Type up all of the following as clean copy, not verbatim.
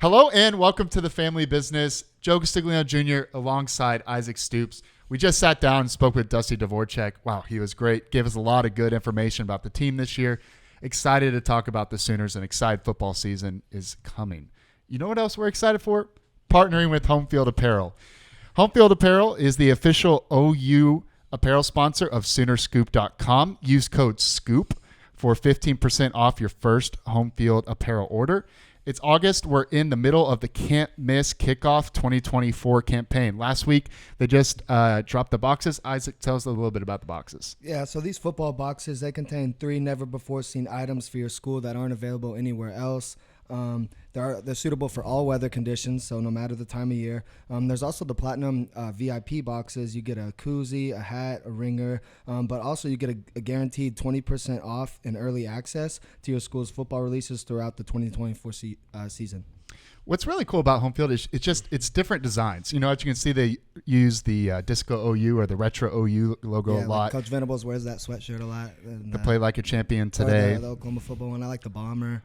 Hello and welcome to the Family Business. Joe Castiglione Jr. alongside Isaac Stoops. We just sat down and spoke with Dusty Dvoracek. Wow, he was great. Gave us a lot of good information about the team this year. Excited to talk about the Sooners and excited football season is coming. You know what else we're excited for? Partnering with Home Field Apparel. Home Field Apparel is the official OU apparel sponsor of Soonerscoop.com. Use code SCOOP for 15% off your first Home Field Apparel order. It's August. We're in the middle of the Can't Miss Kickoff 2024 campaign. Last week, they just dropped the boxes. Isaac, tell us a little bit about the boxes. Yeah, so these football boxes, they contain 3 never-before-seen items for your school that aren't available anywhere else. They're suitable for all weather conditions, so no matter the time of year. There's also the Platinum VIP boxes. You get a koozie, a hat, a ringer, but also you get a guaranteed 20% off and early access to your school's football releases throughout the 2024 season. What's really cool about Home Field is it's different designs. You know, as you can see, they use the Disco OU or the Retro OU logo a lot. Like Coach Venables wears that sweatshirt a lot. To play like a champion today. The Oklahoma football one. I like the bomber.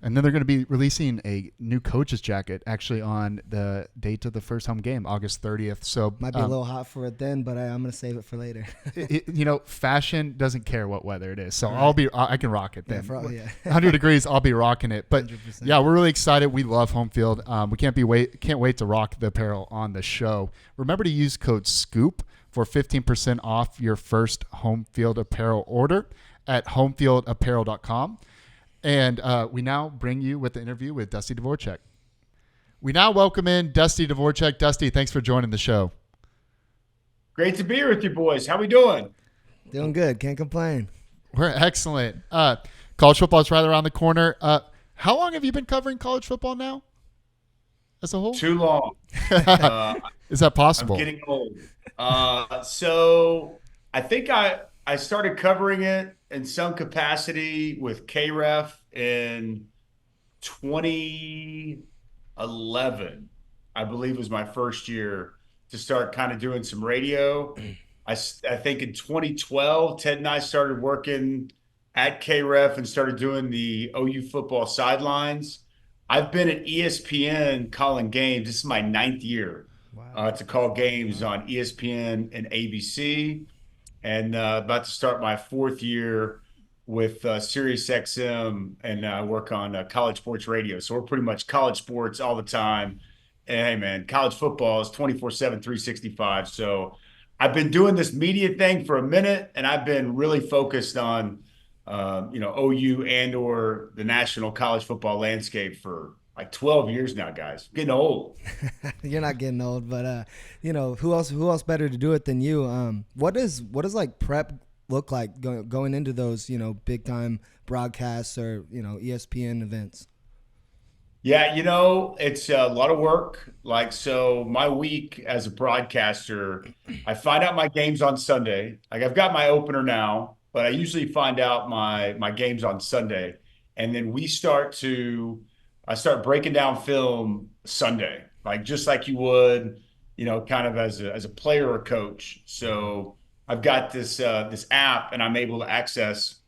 And then they're going to be releasing a new coach's jacket actually on the date of the first home game, August 30th. So might be a little hot for it then, but I'm going to save it for later. Fashion doesn't care what weather it is. So right. I can rock it then. 100 degrees, I'll be rocking it. But 100%. Yeah, we're really excited. We love Home Field. We can't wait to rock the apparel on the show. Remember to use code SCOOP for 15% off your first Home Field apparel order at homefieldapparel.com. And we now bring you with the interview with Dusty Dvoracek. We now welcome in Dusty Dvoracek. Dusty, thanks for joining the show. Great to be here with you boys. How we doing? Doing good. Can't complain. We're excellent. College football is right around the corner. How long have you been covering college football now as a whole? Too long. Is that possible? I'm getting old. So I think I started covering it in some capacity with KREF in 2011, I believe was my first year to start kind of doing some radio. I think in 2012, Ted and I started working at KREF and started doing the OU football sidelines. I've been at ESPN calling games. This is my 9th year to call games on ESPN and ABC. And about to start my 4th year with Sirius XM, and I work on college sports radio. So we're pretty much college sports all the time. And hey, man, college football is 24/7, 365. So I've been doing this media thing for a minute, and I've been really focused on, OU and or the national college football landscape for like 12 years now, guys. I'm getting old. You're not getting old, but who else better to do it than you? What does like prep look like going into those, big time broadcasts or, ESPN events? Yeah, it's a lot of work. So my week as a broadcaster, I find out my games on Sunday. Like I've got my opener now, but I usually find out my games on Sunday. And then I start breaking down film Sunday, just like you would, kind of as a player or coach. So I've got this app, and I'm able to access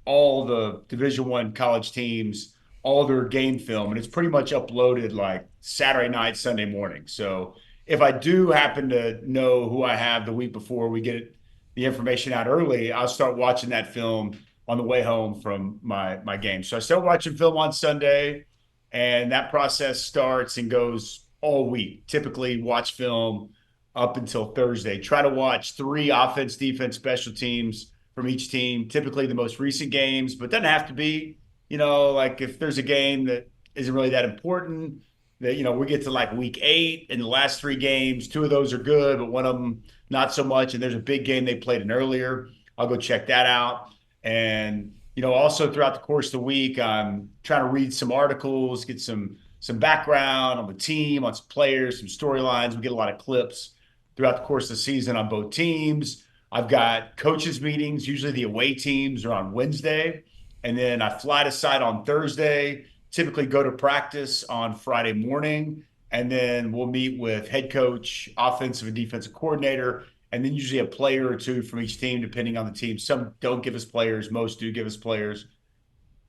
all the Division I college teams, all their game film, and it's pretty much uploaded like Saturday night, Sunday morning. So if I do happen to know who I have the week before we get the information out early, I'll start watching that film on the way home from my game. So I start watching film on Sunday. And that process starts and goes all week. Typically watch film up until Thursday. Try to watch 3 offense, defense, special teams from each team, typically the most recent games, but doesn't have to be, like if there's a game that isn't really that important, that, we get to like week 8 and the last 3 games, 2 of those are good, but one of them not so much. And there's a big game they played in earlier. I'll go check that out. And also throughout the course of the week, I'm trying to read some articles, get some background on the team, on some players, some storylines. We get a lot of clips throughout the course of the season on both teams. I've got coaches meetings. Usually the away teams are on Wednesday. And then I fly to site on Thursday, typically go to practice on Friday morning. And then we'll meet with head coach, offensive and defensive coordinator, and then usually a player or 2 from each team, depending on the team. Some don't give us players. Most do give us players.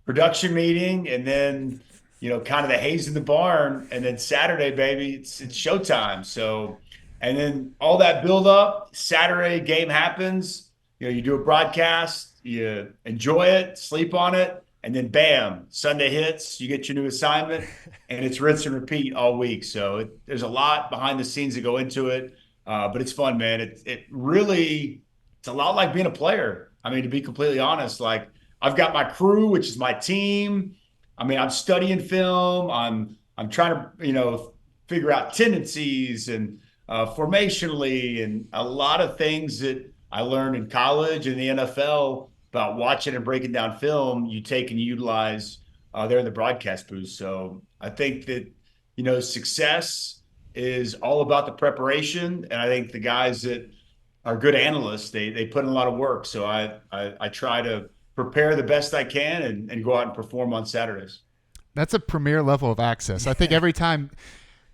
Production meeting, and then kind of the haze in the barn, and then Saturday, baby, it's showtime. So, and then all that build up, Saturday game happens. You do a broadcast, you enjoy it, sleep on it, and then bam, Sunday hits, you get your new assignment, and it's rinse and repeat all week. So there's a lot behind the scenes that go into it, but it's fun, man. It really, it's a lot like being a player. I mean, to be completely honest, like I've got my crew, which is my team. I mean, I'm studying film. I'm trying to figure out tendencies and formationally and a lot of things that I learned in college and the NFL about watching and breaking down film. You take and utilize there in the broadcast booth. So I think that success is all about the preparation, and I think the guys that are good analysts they put in a lot of work. So I try to prepare the best I can and go out and perform on Saturdays. That's a premier level of access. I think every time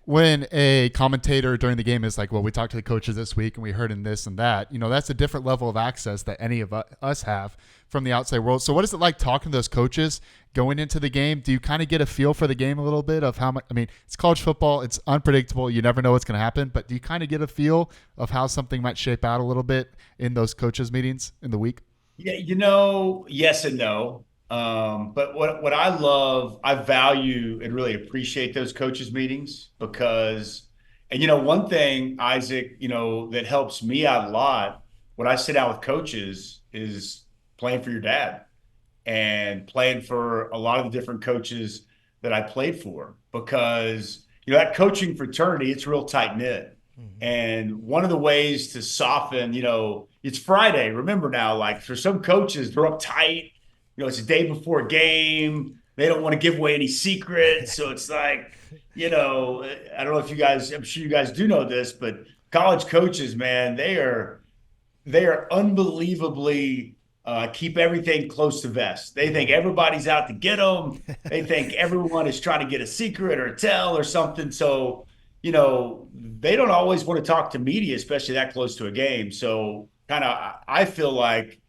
when a commentator during the game is like, well, we talked to the coaches this week and we heard in this and that, that's a different level of access that any of us have from the outside world. So what is it like talking to those coaches going into the game? Do you kind of get a feel for the game a little bit of how much, I mean, it's college football. It's unpredictable. You never know what's going to happen, but do you kind of get a feel of how something might shape out a little bit in those coaches meetings in the week? Yeah, yes and no. But what I love, I value and really appreciate those coaches meetings because, and one thing, Isaac, that helps me out a lot when I sit down with coaches is playing for your dad and playing for a lot of the different coaches that I played for, because that coaching fraternity, it's real tight knit. And one of the ways to soften, it's Friday. Remember now, like for some coaches, they're uptight. It's a day before a game. They don't want to give away any secrets. So it's like, I don't know if you guys, I'm sure you guys do know this, but college coaches, man, they are unbelievably keep everything close to vest. They think everybody's out to get them. They think everyone is trying to get a secret or a tell or something. So, they don't always want to talk to media, especially that close to a game. So kind of, I feel like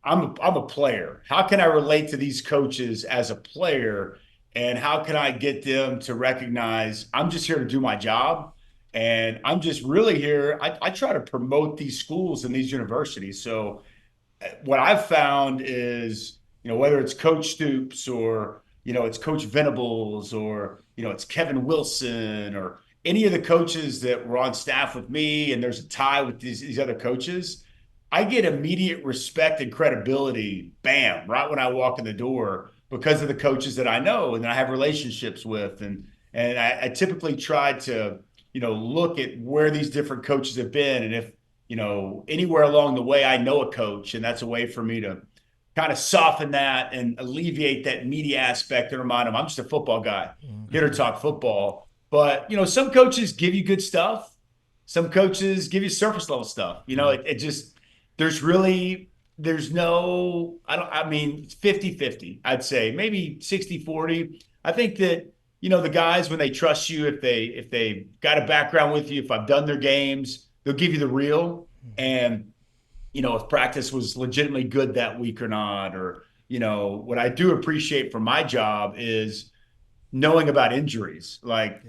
I'm a player. How can I relate to these coaches as a player? And how can I get them to recognize I'm just here to do my job? And I'm just really here. I try to promote these schools and these universities. So what I've found is, whether it's Coach Stoops or, it's Coach Venables or, it's Kevin Wilson or any of the coaches that were on staff with me, and there's a tie with these other coaches, I get immediate respect and credibility, bam, right when I walk in the door because of the coaches that I know and that I have relationships with. And I typically try to, look at where these different coaches have been. And if, anywhere along the way I know a coach, and that's a way for me to kind of soften that and alleviate that media aspect and remind them I'm just a football guy, here to talk football. But, some coaches give you good stuff. Some coaches give you surface level stuff. It just, there's no, it's 50-50, I'd say, maybe 60-40. I think that, the guys, when they trust you, if they got a background with you, if I've done their games, they'll give you the real. And, if practice was legitimately good that week or not, or, what I do appreciate from my job is knowing about injuries. Like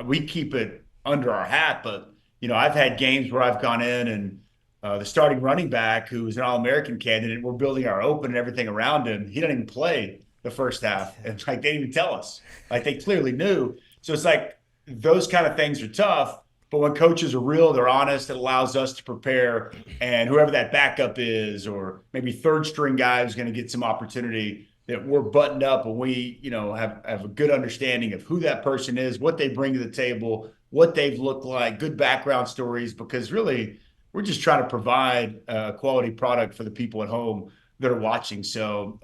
we keep it under our hat, but, I've had games where I've gone in and, the starting running back, who's an All-American candidate, we're building our open and everything around him. He didn't even play the first half. And they didn't even tell us. Like they clearly knew. So it's like those kind of things are tough. But when coaches are real, they're honest, it allows us to prepare. And whoever that backup is, or maybe third string guy who's going to get some opportunity, that we're buttoned up and we, have a good understanding of who that person is, what they bring to the table, what they've looked like, good background stories, because really, we're just trying to provide a quality product for the people at home that are watching. So,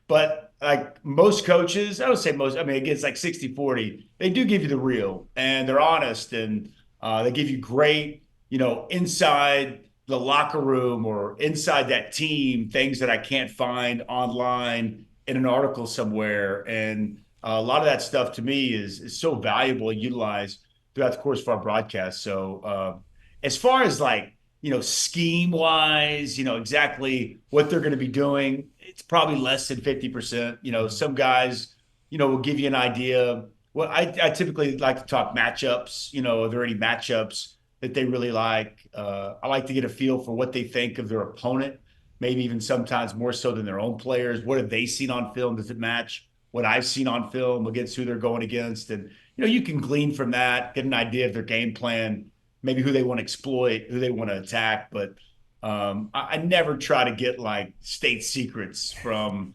but like most coaches, I would say most, again, it's like 60-40. They do give you the real, and they're honest, and they give you great, inside the locker room or inside that team, things that I can't find online in an article somewhere. And a lot of that stuff to me is so valuable and utilized throughout the course of our broadcast. So, as far as like, scheme wise, exactly what they're going to be doing, it's probably less than 50%. Some guys will give you an idea. Well, I typically like to talk matchups. Are there any matchups that they really like? I like to get a feel for what they think of their opponent, maybe even sometimes more so than their own players. What have they seen on film? Does it match what I've seen on film against who they're going against? And, you can glean from that, get an idea of their game plan, maybe who they want to exploit, who they want to attack. But I never try to get like state secrets from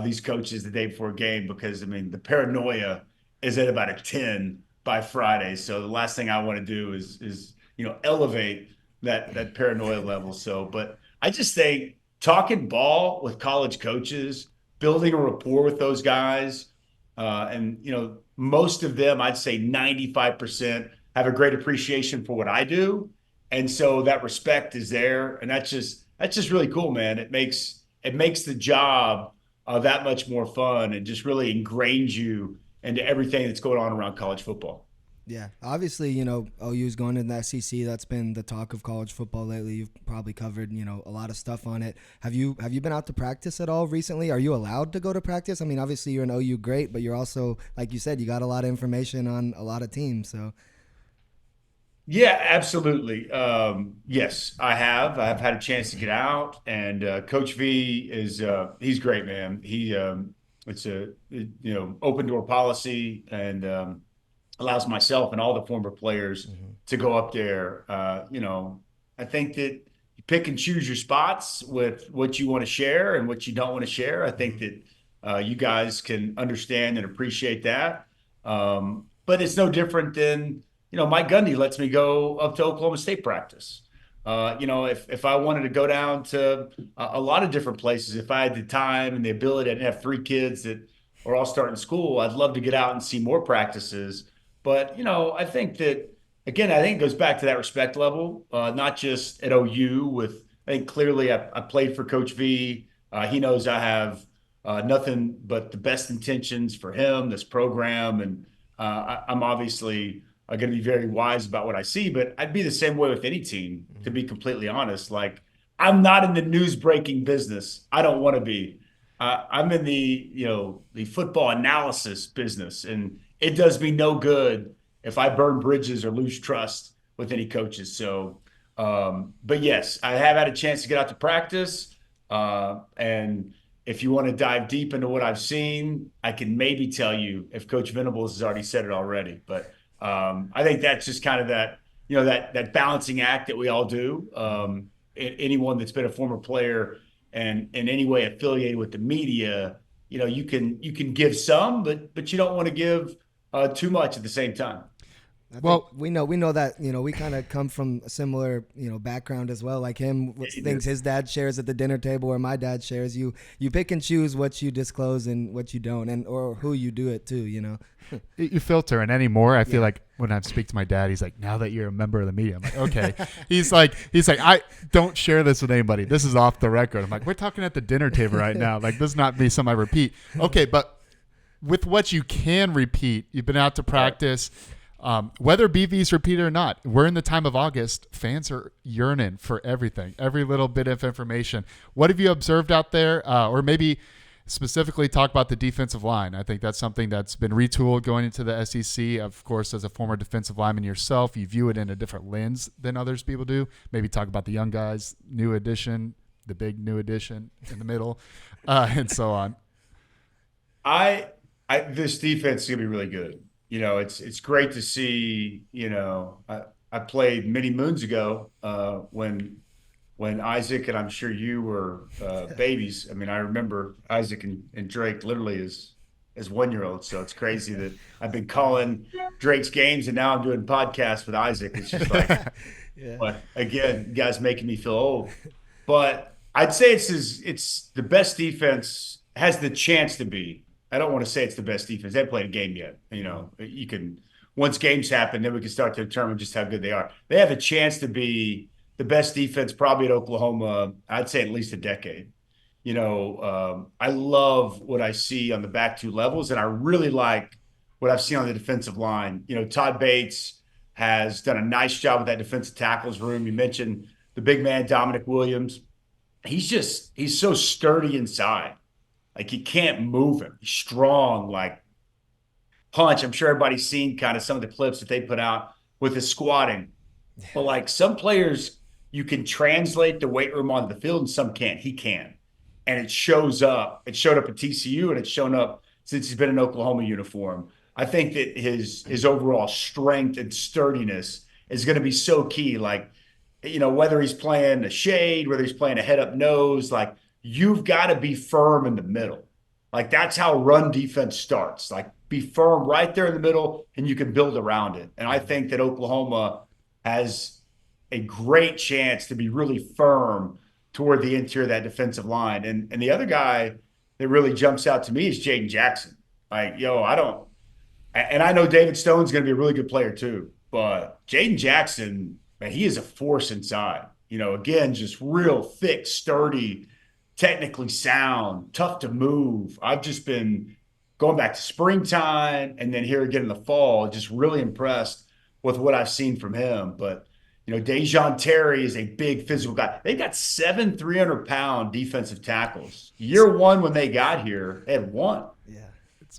these coaches the day before a game because, I mean, the paranoia is at about a 10 by Friday. So the last thing I want to do is elevate that paranoia level. So, but I just think talking ball with college coaches, building a rapport with those guys, and most of them, I'd say 95% have a great appreciation for what I do, and so that respect is there, and that's just really cool, man. It makes the job that much more fun, and just really ingrains you into everything that's going on around college football. Yeah, obviously, OU's going in the SEC. That's been the talk of college football lately. You've probably covered, a lot of stuff on it. Have you been out to practice at all recently? Are you allowed to go to practice? I mean, obviously you're an OU great, but you're also, like you said, you got a lot of information on a lot of teams. So Yeah, absolutely. Yes, I have. I've had a chance to get out, and Coach V he's great, man. It's a open door policy, and allows myself and all the former players to go up there. I think that you pick and choose your spots with what you want to share and what you don't want to share. I think that you guys can understand and appreciate that. But it's no different than, Mike Gundy lets me go up to Oklahoma State practice. If I wanted to go down to a lot of different places, if I had the time and the ability, I didn't have three kids that are all starting school, I'd love to get out and see more practices. But, I think that, again, I think it goes back to that respect level, not just at OU I think clearly I played for Coach V. He knows I have nothing but the best intentions for him, this program. And I'm obviously going to be very wise about what I see, but I'd be the same way with any team, to be completely honest. Like, I'm not in the news breaking business. I don't want to be. I'm in the football analysis business, and it does me no good if I burn bridges or lose trust with any coaches. So, but yes, I have had a chance to get out to practice. And if you want to dive deep into what I've seen, I can maybe tell you if Coach Venables has already said it already. But I think that's just kind of that balancing act that we all do. Anyone that's been a former player and in any way affiliated with the media, you can give some, but you don't want to give too much at the same time. Well, we know that, we kind of come from a similar, background as well. Like him, things his dad shares at the dinner table or my dad shares. You pick and choose what you disclose and what you don't, and or who you do it to, You filter, and anymore, I feel like when I speak to my dad, he's like, now that you're a member of the media, I'm like, okay. he's like, I don't share this with anybody. This is off the record. I'm like, we're talking at the dinner table right now. Like, this not be something I repeat. Okay, but with what you can repeat, you've been out to practice. Whether BV's repeated or not, we're in the time of August. Fans are yearning for everything, every little bit of information. What have you observed out there? Or maybe specifically talk about the defensive line. I think that's something that's been retooled going into the SEC. Of course, as a former defensive lineman yourself, you view it in a different lens than others people do. Maybe talk about the young guys, new addition, the big new addition in the middle, and so on. This defense is going to be really good. It's great to see. I played many moons ago when Isaac and I'm sure you were babies. I mean, I remember Isaac and Drake literally as 1-year-olds. So it's crazy that I've been calling Drake's games and now I'm doing podcasts with Isaac. It's just like, but again, you guys making me feel old. But I'd say it's the best defense, has the chance to be. I don't want to say it's the best defense. They haven't played a game yet. You can, once games happen, then we can start to determine just how good they are. They have a chance to be the best defense probably at Oklahoma, I'd say at least a decade. I love what I see on the back two levels, and I really like what I've seen on the defensive line. Todd Bates has done a nice job with that defensive tackles room. You mentioned the big man, Dominic Williams. He's so sturdy inside. Like, you can't move him. He's strong, like punch. I'm sure everybody's seen kind of some of the clips that they put out with his squatting. But like some players, you can translate the weight room onto the field and some can't. He can. And it shows up. It showed up at TCU and it's shown up since he's been in Oklahoma uniform. I think that his overall strength and sturdiness is going to be so key. Like, whether he's playing a shade, whether he's playing a head up nose, like you've got to be firm in the middle. Like that's how run defense starts. Like be firm right there in the middle and you can build around it. And I think that Oklahoma has a great chance to be really firm toward the interior of that defensive line. And the other guy that really jumps out to me is Jaden Jackson. Like, I know David Stone's going to be a really good player too, but Jaden Jackson, man, he is a force inside. Again, just real thick, sturdy, technically sound, tough to move. I've just been going back to springtime and then here again in the fall, just really impressed with what I've seen from him. But, Dejon Terry is a big physical guy. They got 7 300-pound defensive tackles. Year one, when they got here, they had one. Yeah.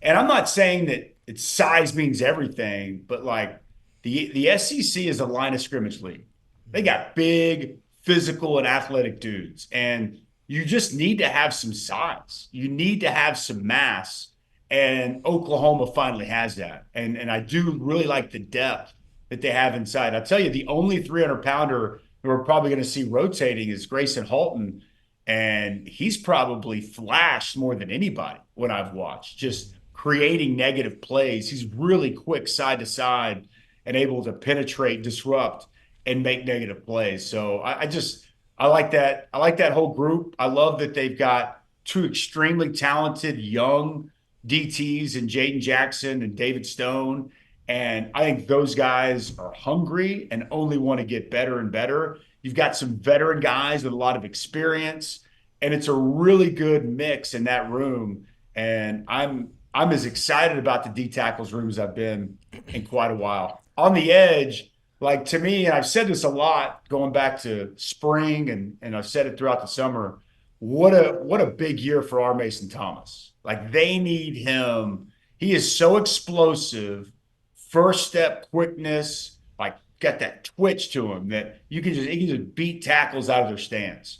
And I'm not saying that it's size means everything, but like the SEC is a line of scrimmage league. They got big, physical, and athletic dudes. And you just need to have some size. You need to have some mass. And Oklahoma finally has that. And I do really like the depth that they have inside. I'll tell you, the only 300-pounder who we're probably going to see rotating is Grayson Halton. And he's probably flashed more than anybody when I've watched, just creating negative plays. He's really quick side to side and able to penetrate, disrupt, and make negative plays. So I like that. I like that whole group. I love that they've got two extremely talented young DTs in Jaden Jackson and David Stone. And I think those guys are hungry and only want to get better and better. You've got some veteran guys with a lot of experience, and it's a really good mix in that room. And I'm as excited about the D tackles room as I've been in quite a while. On the edge, like to me, and I've said this a lot going back to spring, and I've said it throughout the summer. What a big year for R. Mason Thomas. Like they need him. He is so explosive, first step quickness, like got that twitch to him that he can just beat tackles out of their stance.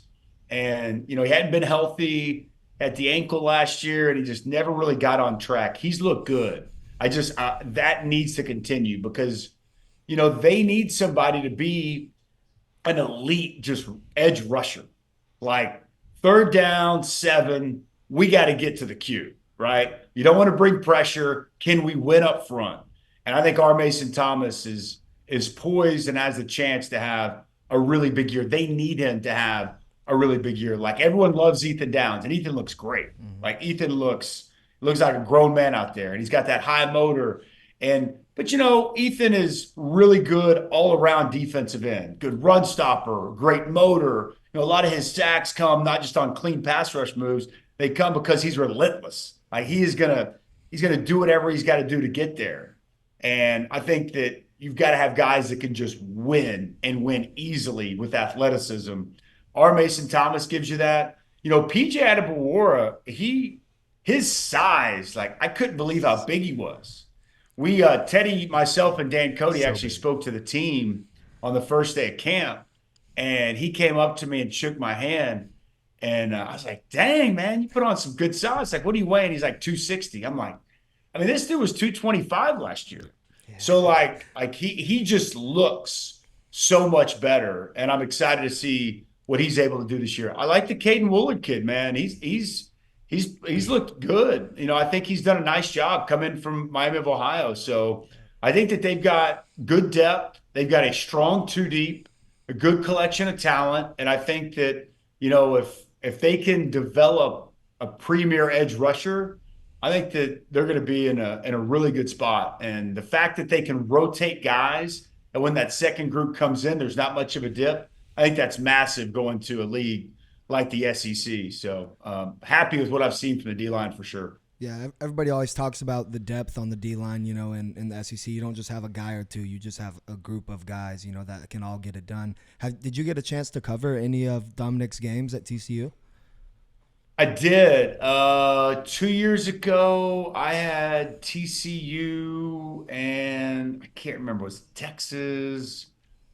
And he hadn't been healthy at the ankle last year, and he just never really got on track. He's looked good. That needs to continue because they need somebody to be an elite just edge rusher. Like third down, 7, we got to get to the queue, right? You don't want to bring pressure. Can we win up front? And I think R. Mason Thomas is poised and has the chance to have a really big year. They need him to have a really big year. Like everyone loves Ethan Downs, and Ethan looks great. Mm-hmm. Like Ethan looks like a grown man out there, and he's got that high motor. But Ethan is really good all around defensive end, good run stopper, great motor. A lot of his sacks come not just on clean pass rush moves; they come because he's relentless. Like he's gonna do whatever he's got to do to get there. And I think that you've got to have guys that can just win and win easily with athleticism. R. Mason Thomas gives you that. PJ Adebawara, his size, like I couldn't believe how big he was. We, Teddy, myself, and Dan Cody actually spoke to the team on the first day of camp, and he came up to me and shook my hand. And I was like, dang, man, you put on some good size. Like, what do you weigh? And he's like 260. I'm like, this dude was 225 last year. Yeah. So like he just looks so much better, and I'm excited to see what he's able to do this year. I like the Caden Woolard kid, man. He's looked good. I think he's done a nice job coming from Miami of Ohio. So I think that they've got good depth. They've got a strong 2 deep, a good collection of talent, and I think that if they can develop a premier edge rusher, I think that they're going to be in a really good spot. And the fact that they can rotate guys, and when that second group comes in, there's not much of a dip. I think that's massive going to a league like the SEC. So happy with what I've seen from the D-line for sure. Yeah, everybody always talks about the depth on the D-line, in the SEC. You don't just have a guy or two. You just have a group of guys, that can all get it done. Did you get a chance to cover any of Dominic's games at TCU? I did. 2 years ago, I had TCU and I can't remember, was it Texas?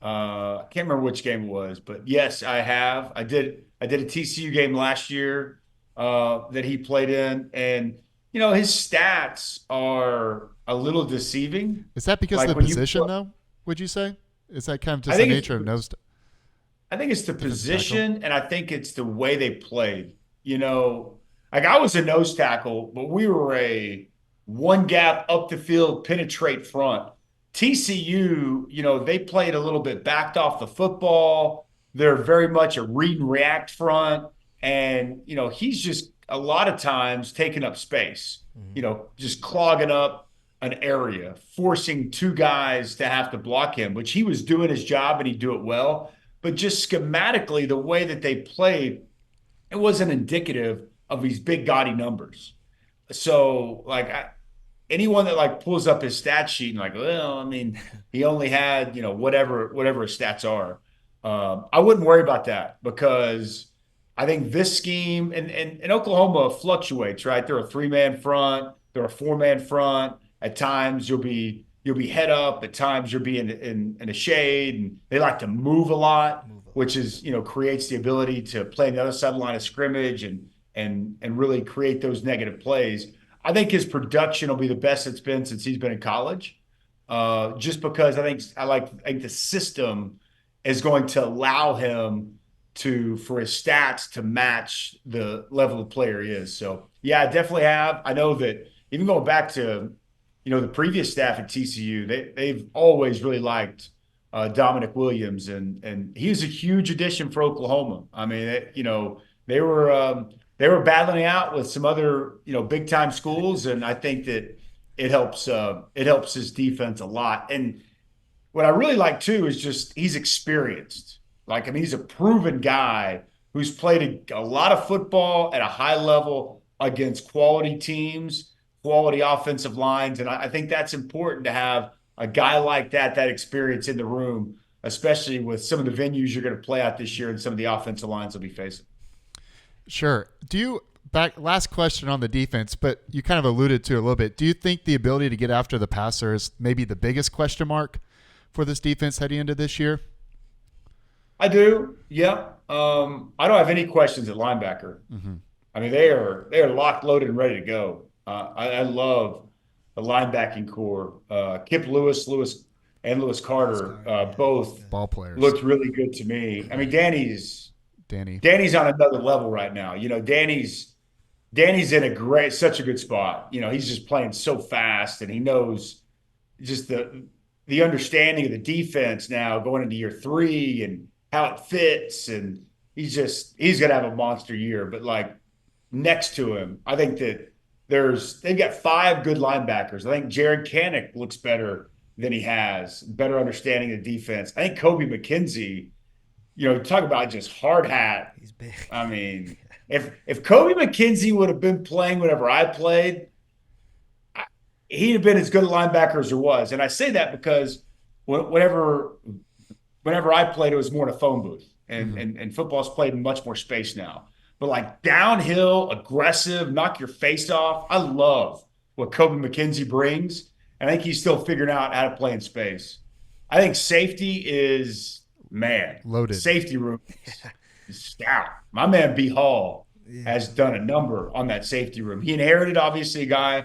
I can't remember which game it was, but yes, I have. I did a TCU game last year that he played in, and his stats are a little deceiving. Is that because of Like the when you, position, though? Would you say? Is that kind of I just the think it's nature of nose I think it's the defensive tackle? position, and I think it's the way they played. You know, like I was a nose tackle, but we were a one gap up the field, penetrate front. TCU, they played a little bit backed off the football. They're very much a read and react front. And, he's just a lot of times taking up space, just clogging up an area, forcing two guys to have to block him, which he was doing his job and he'd do it well. But just schematically, the way that they played, it wasn't indicative of these big gaudy numbers. So, like, anyone that like pulls up his stat sheet and like, well, I mean, he only had whatever his stats are. I wouldn't worry about that because I think this scheme and Oklahoma fluctuates, right? They're a three-man front, they're a four-man front. At times you'll be head up. At times you'll be in a shade, and they like to move a lot, which is creates the ability to play on the other side of the line of scrimmage and really create those negative plays. I think his production will be the best it's been since he's been in college, just because I think the system is going to allow him for his stats to match the level of player he is. So yeah, I definitely have. I know that even going back to the previous staff at TCU, they've always really liked Dominic Williams, and he was a huge addition for Oklahoma. I mean, they were battling out with some other big time schools, and I think that it helps his defense a lot. And what I really like too is just he's experienced. Like, I mean, he's a proven guy who's played a lot of football at a high level against quality teams, quality offensive lines. And I think that's important to have a guy like that experience in the room, especially with some of the venues you're going to play out this year and some of the offensive lines they'll be facing. Sure. Last question on the defense, but you kind of alluded to it a little bit. Do you think the ability to get after the passer is maybe the biggest question mark for this defense heading into this year? I do, yeah. I don't have any questions at linebacker. I mean, they are locked, loaded, and ready to go. I love the linebacking core. Kip Lewis, and Lewis Carter both Ball players. looked really good to me. I mean, Danny's on another level right now. Danny's in such a good spot. He's just playing so fast, and he knows just the understanding of the defense now going into year 3 and how it fits, and he's gonna have a monster year. But like next to him, I think that they've got 5 good linebackers. I think Jared Kanik looks better than he has, better understanding of the defense. I think Kobe McKenzie, talk about just hard hat. He's big. I mean, if Kobe McKenzie would have been playing whenever I played, he'd have been as good a linebacker as there was. And I say that because whenever I played, it was more in a phone booth, and football's played in much more space now. But like downhill, aggressive, knock your face off. I love what Kobe McKenzie brings, and I think he's still figuring out how to play in space. I think safety is loaded. Safety room is stout. My man B Hall has done a number on that safety room. He inherited obviously a guy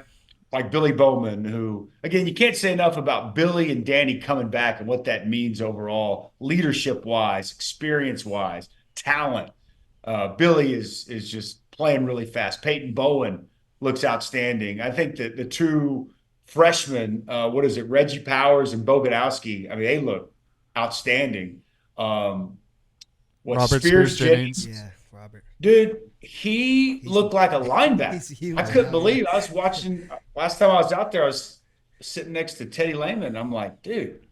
like Billy Bowman, who, again, you can't say enough about Billy and Danny coming back and what that means overall, leadership-wise, experience-wise, talent. Billy is just playing really fast. Peyton Bowen looks outstanding. I think that the two freshmen, Reggie Powers and Boganowski, I mean, they look outstanding. Robert Spears Jennings. Yeah, Robert. Dude, he looked like a linebacker. He's huge. I couldn't believe it. I was watching last time I was out there, I was sitting next to Teddy Lehman. I'm like, dude,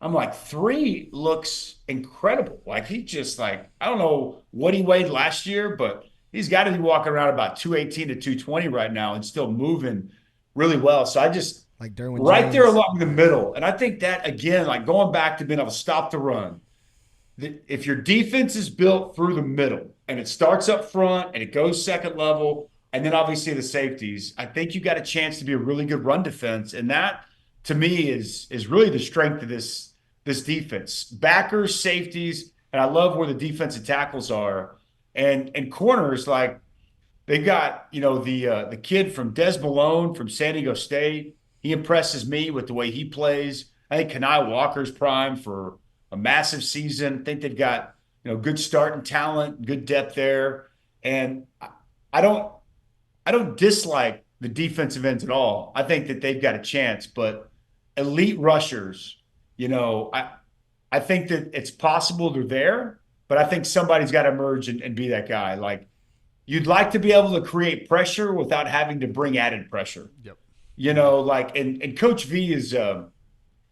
3 looks incredible. Like he just I don't know what he weighed last year, but he's got to be walking around about 218 to 220 right now and still moving really well. So I just like Derwin right James. there along the middle. And I think that, again, like going back to being able to stop the run, if your defense is built through the middle and it starts up front and it goes second level, and then obviously the safeties, I think you got a chance to be a really good run defense. And that to me is really the strength of this defense. Backers, safeties, and I love where the defensive tackles are. And corners, like they've got, the kid from Des Malone from San Diego State. He impresses me with the way he plays. I think Kanai Walker's prime for a massive season. I think they've got, good starting talent, good depth there. And I don't I don't dislike the defensive ends at all. I think that they've got a chance, but elite rushers, I think that it's possible they're there, but I think somebody's got to emerge and be that guy. Like, you'd like to be able to create pressure without having to bring added pressure. Yep. And Coach V is,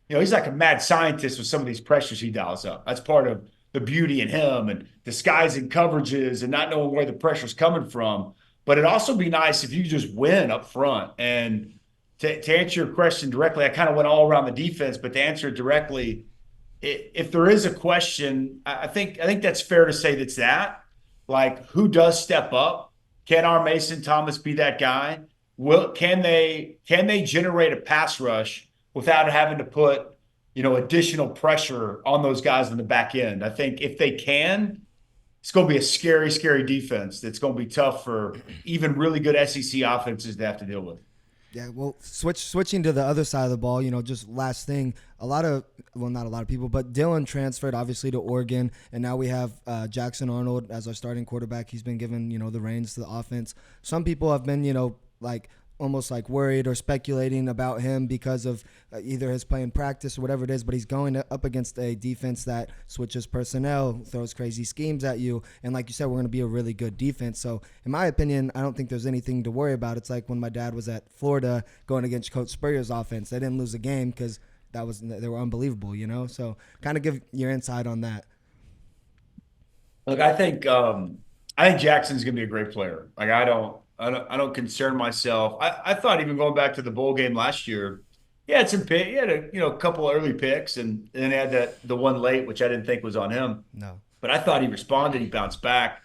he's like a mad scientist with some of these pressures he dials up. That's part of the beauty in him, and disguising coverages and not knowing where the pressure's coming from. But it'd also be nice if you just win up front. And to answer your question directly, I kind of went all around the defense, but to answer it directly, if there is a question, I think that's fair to say that's that. Like, who does step up? Can our Mason Thomas be that guy? Can they generate a pass rush without having to put, additional pressure on those guys in the back end? I think if they can, it's going to be a scary, scary defense that's going to be tough for even really good SEC offenses to have to deal with. Yeah, well, switching to the other side of the ball, just last thing, not a lot of people, but Dylan transferred obviously to Oregon, and now we have Jackson Arnold as our starting quarterback. He's been given, the reins to the offense. Some people have been, almost like worried or speculating about him because of either his play in practice or whatever it is, but he's going up against a defense that switches personnel, throws crazy schemes at you, and like you said, we're going to be a really good defense. So in my opinion, I don't think there's anything to worry about. It's like when my dad was at Florida going against Coach Spurrier's offense. They didn't lose a game because they were unbelievable, so kind of give your insight on that. Look, I think Jackson's going to be a great player. Like, I don't concern myself. I thought even going back to the bowl game last year, he had a couple of early picks, and then had the one late, which I didn't think was on him. No. But I thought he responded, he bounced back.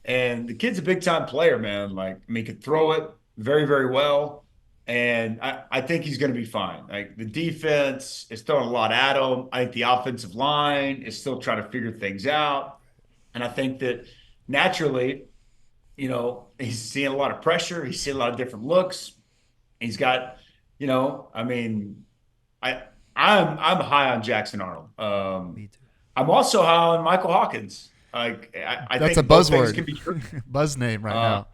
And the kid's a big time player, man. Like, he could throw it very, very well. And I think he's going to be fine. Like, the defense is throwing a lot at him. I think the offensive line is still trying to figure things out. And I think that naturally, he's seeing a lot of pressure. He's seeing a lot of different looks. He's got, I'm high on Jackson Arnold. Me too. I'm also high on Michael Hawkins. Like, I That's think a both things buzzword. can be true. Buzz name right now.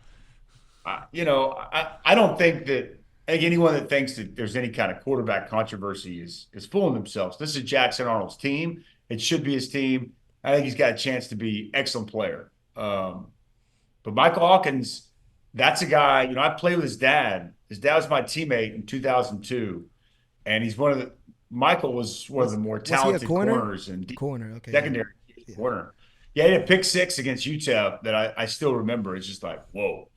I don't think that. I think anyone that thinks that there's any kind of quarterback controversy is fooling themselves. This is Jackson Arnold's team. It should be his team. I think he's got a chance to be an excellent player. But Michael Hawkins, that's a guy, I played with his dad. His dad was my teammate in 2002. And Michael was one of the more talented corners and Okay. secondary corner. Yeah, he had a pick six against UTEP that I still remember. It's just like, whoa.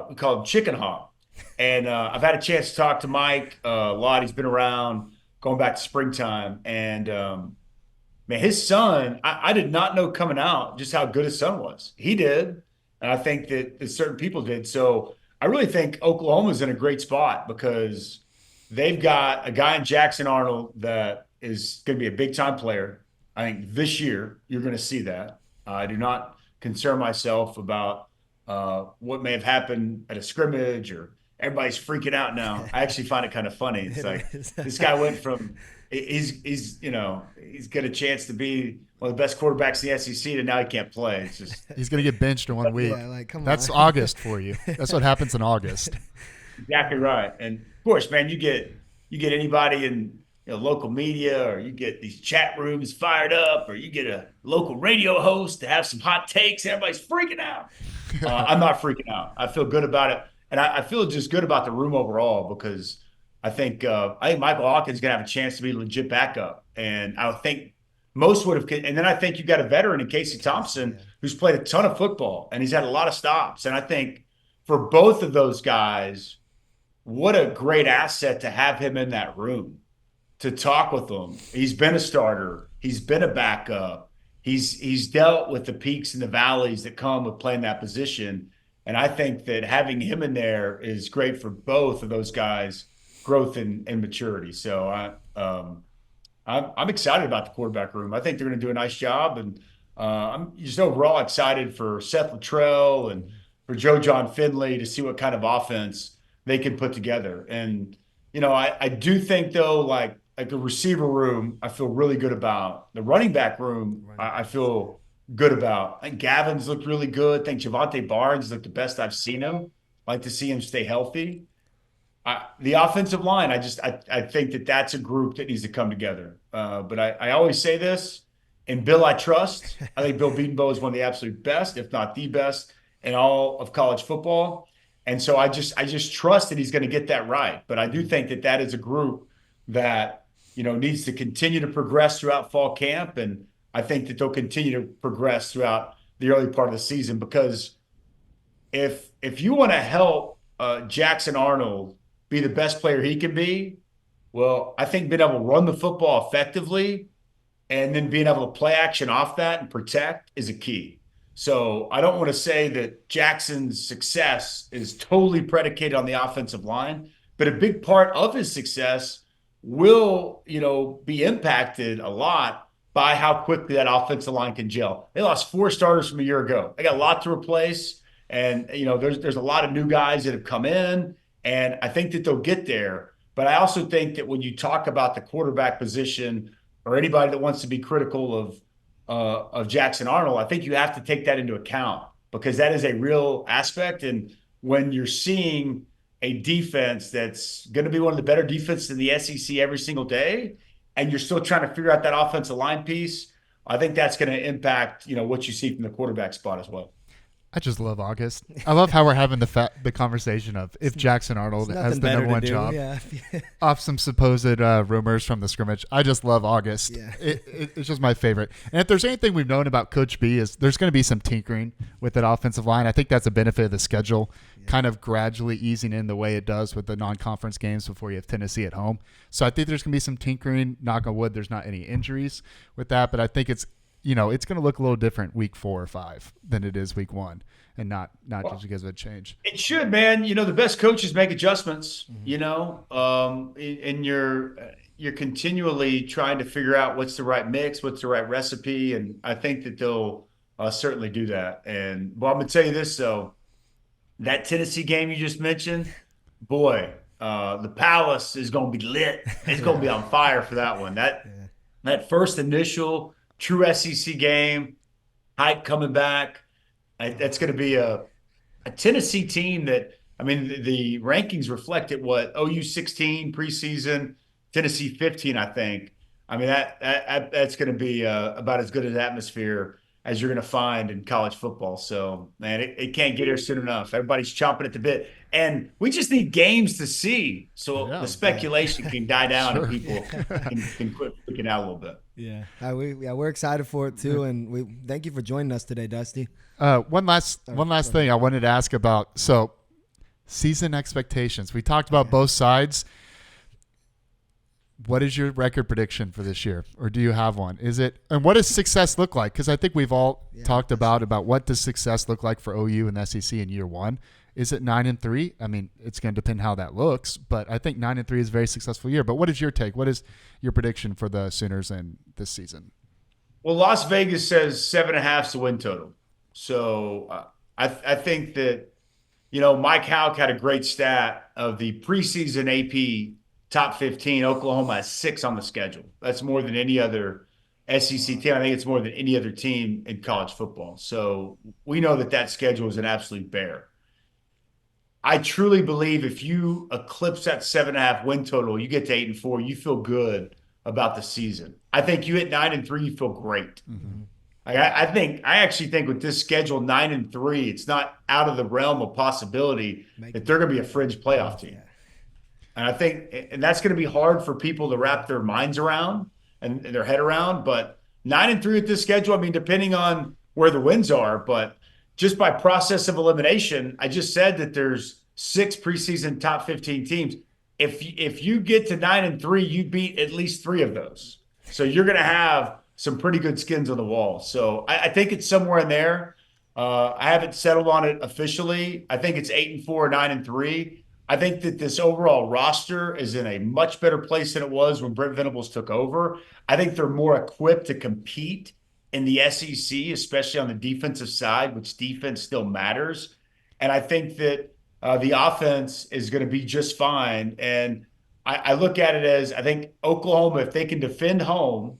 We call him Chicken Hawk. And I've had a chance to talk to Mike a lot. He's been around going back to springtime. And, man, his son, I did not know coming out just how good his son was. He did. And I think that certain people did. So I really think Oklahoma's in a great spot because they've got a guy in Jackson Arnold that is going to be a big-time player. I think this year you're going to see that. I do not concern myself about what may have happened at a scrimmage or everybody's freaking out now. I actually find it kind of funny. It's like this guy went from he's got a chance to be one of the best quarterbacks in the SEC to now he can't play. It's just He's going to get benched in 1 week. Yeah, come That's on. August for you. That's what happens in August. exactly right. And of course, man, you get anybody in local media, or you get these chat rooms fired up, or you get a local radio host to have some hot takes. Everybody's freaking out. I'm not freaking out. I feel good about it. And I feel just good about the room overall because I think Michael Hawkins is going to have a chance to be a legit backup. And I think most would have. And then I think you've got a veteran in Casey Thompson who's played a ton of football and he's had a lot of stops. And I think for both of those guys, what a great asset to have him in that room to talk with them. He's been a starter. He's been a backup. he's dealt with the peaks and the valleys that come with playing that position. And I think that having him in there is great for both of those guys' growth and maturity. So I'm excited about the quarterback room. I think they're going to do a nice job, and I'm just overall excited for Seth Luttrell and for Joe John Finley to see what kind of offense they can put together. And I do think though, like the receiver room, I feel really good about. The running back room, I feel good about. I think Gavin's looked really good. I think Javante Barnes looked the best I've seen him. Like to see him stay healthy. The offensive line, I think that's a group that needs to come together. But I always say this, and Bill I trust. I think Bill Bedenbaugh is one of the absolute best, if not the best, in all of college football. And so I just trust that he's going to get that right. But I do think that is a group that needs to continue to progress throughout fall camp, and I think that they'll continue to progress throughout the early part of the season, because if you want to help Jackson Arnold be the best player he can be, well, I think being able to run the football effectively and then being able to play action off that and protect is a key. So I don't want to say that Jackson's success is totally predicated on the offensive line, but a big part of his success will, be impacted a lot by how quickly that offensive line can gel. They lost 4 starters from a year ago. They got a lot to replace, and there's a lot of new guys that have come in, and I think that they'll get there. But I also think that when you talk about the quarterback position, or anybody that wants to be critical of Jackson Arnold, I think you have to take that into account, because that is a real aspect. And when you're seeing a defense that's going to be one of the better defenses in the SEC every single day, and you're still trying to figure out that offensive line piece, I think that's going to impact, what you see from the quarterback spot as well. I just love August. I love how we're having the conversation of if Jackson Arnold has the number 1 job off some supposed rumors from the scrimmage. I just love August. Yeah. It's just my favorite. And if there's anything we've known about Coach B, is there's going to be some tinkering with that offensive line. I think that's a benefit of the schedule, kind of gradually easing in the way it does with the non-conference games before you have Tennessee at home. So I think there's going to be some tinkering. Knock on wood, there's not any injuries with that, but I think it's it's going to look a little different week 4 or 5 than it is week 1, and not just because of a change. It should, man. The best coaches make adjustments, and you're continually trying to figure out what's the right mix, what's the right recipe. And I think that they'll certainly do that. And I'm going to tell you this, though, that Tennessee game you just mentioned, boy, the Palace is going to be lit. It's going to be on fire for that one. That first initial true SEC game, hype coming back. That's going to be a Tennessee team that, the rankings reflected what OU 16 preseason, Tennessee 15, I think. That's going to be about as good an atmosphere as you're going to find in college football. So, man, it can't get here soon enough. Everybody's chomping at the bit. And we just need games to see so the speculation can die down and people can quit freaking out a little bit. Yeah, we're excited for it too, and we thank you for joining us today, Dusty. One last thing I wanted to ask about. So, season expectations. We talked about both sides. What is your record prediction for this year, or do you have one? And what does success look like? Because I think we've all talked about what does success look like for OU and the SEC in year 1. Is it 9-3? It's going to depend how that looks, but I think 9-3 is a very successful year. But what is your take? What is your prediction for the Sooners in this season? Well, Las Vegas says 7.5 is the win total. So I think that, Mike Houck had a great stat of the preseason AP top 15. Oklahoma has 6 on the schedule. That's more than any other SEC team. I think it's more than any other team in college football. So we know that schedule is an absolute bear. I truly believe if you eclipse that 7.5 win total, you get to 8-4, you feel good about the season. I think you hit 9-3, you feel great. Mm-hmm. I actually think with this schedule, 9-3, it's not out of the realm of possibility that they're going to be a fringe playoff team. And I think, and that's going to be hard for people to wrap their minds around and their head around. But 9-3 with this schedule, depending on where the wins are, but just by process of elimination, I just said that there's 6 preseason top 15 teams. If you get to 9-3, you beat at least 3 of those. So you're going to have some pretty good skins on the wall. So I think it's somewhere in there. I haven't settled on it officially. I think it's 8-4, 9-3. I think that this overall roster is in a much better place than it was when Brent Venables took over. I think they're more equipped to compete in the SEC, especially on the defensive side, which defense still matters. And I think that the offense is going to be just fine. And I look at it as, I think Oklahoma, if they can defend home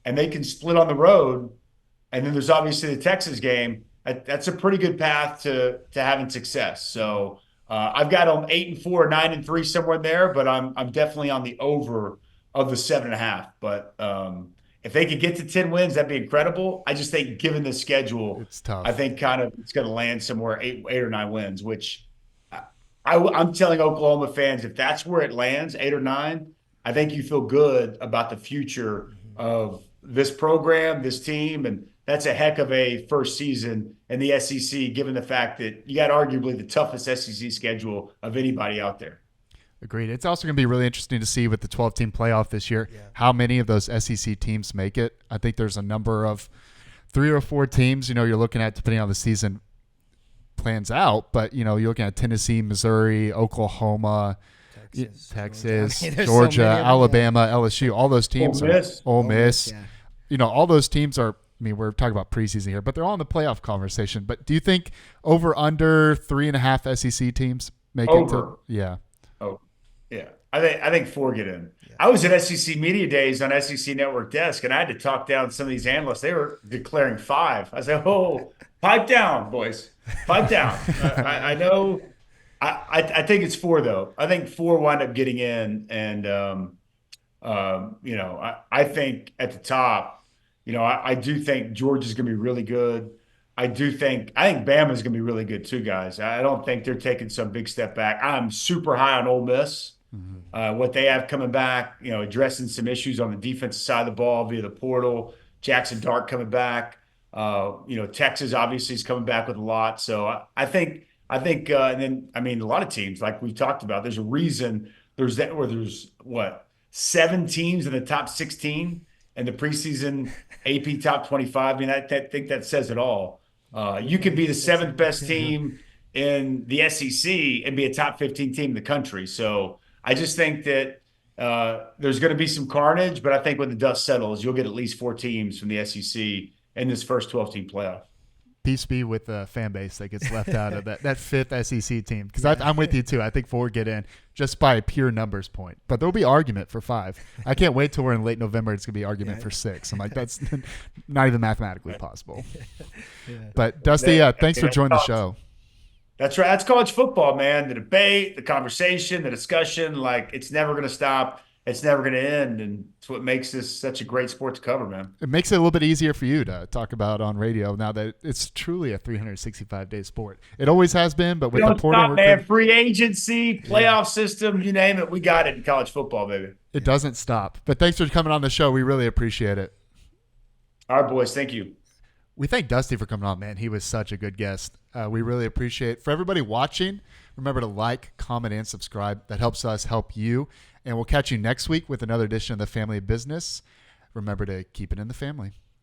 and they can split on the road, and then there's obviously the Texas game, that's a pretty good path to having success. So I've got them 8-4, 9-3 somewhere in there, but I'm definitely on the over of the 7.5. But if they could get to 10 wins, that'd be incredible. I just think given the schedule, It's tough. I think kind of it's going to land somewhere 8 or 9 wins, which I'm telling Oklahoma fans, if that's where it lands, 8 or 9, I think you feel good about the future of this program, this team, and that's a heck of a first season in the SEC, given the fact that you got arguably the toughest SEC schedule of anybody out there. Agreed. It's also going to be really interesting to see with the 12-team playoff this year how many of those SEC teams make it. I think there's a number of 3 or 4 teams, you're looking at depending on the season plans out, but, you're looking at Tennessee, Missouri, Oklahoma, Texas, Georgia, so Alabama, LSU, all those teams. Ole Miss. Yeah. All those teams are, we're talking about preseason here, but they're all in the playoff conversation. But do you think over under 3.5 SEC teams make it to? Yeah. Oh, yeah. I think 4 get in. Yeah. I was at SEC Media Days on SEC Network Desk, and I had to talk down some of these analysts. They were declaring 5. I said, "Oh, pipe down, boys, pipe down." I know. I think it's 4 though. I think 4 wind up getting in, and I think at the top. I do think Georgia's going to be really good. I think Bama's going to be really good too, guys. I don't think they're taking some big step back. I'm super high on Ole Miss. What they have coming back, addressing some issues on the defensive side of the ball via the portal. Jackson Dart coming back. Texas obviously is coming back with a lot. So I think, and then a lot of teams like we talked about. There's a reason there's 7 teams in the top 16. And the preseason AP top 25, I think that says it all. You could be the 7th best team in the SEC and be a top 15 team in the country. So I just think that there's going to be some carnage, but I think when the dust settles, you'll get at least 4 teams from the SEC in this first 12-team playoff. Peace be with the fan base that gets left out of that 5th SEC team. Because I'm with you, too. I think 4 get in just by a pure numbers point. But there'll be argument for 5. I can't wait till we're in late November. It's going to be argument for 6. I'm like, that's not even mathematically possible. But, Dusty, thanks for joining the show. That's right. That's college football, man. The debate, the conversation, the discussion, it's never going to stop. It's never going to end, and it's what makes this such a great sport to cover, man. It makes it a little bit easier for you to talk about on radio now that it's truly a 365-day sport. It always has been, but with the portal, man. Free agency, playoff system, you name it, we got it in college football, baby. It doesn't stop. But thanks for coming on the show. We really appreciate it. All right, boys. Thank you. We thank Dusty for coming on, man. He was such a good guest. We really appreciate it. For everybody watching, remember to like, comment, and subscribe. That helps us help you. And we'll catch you next week with another edition of the Family Business. Remember to keep it in the family.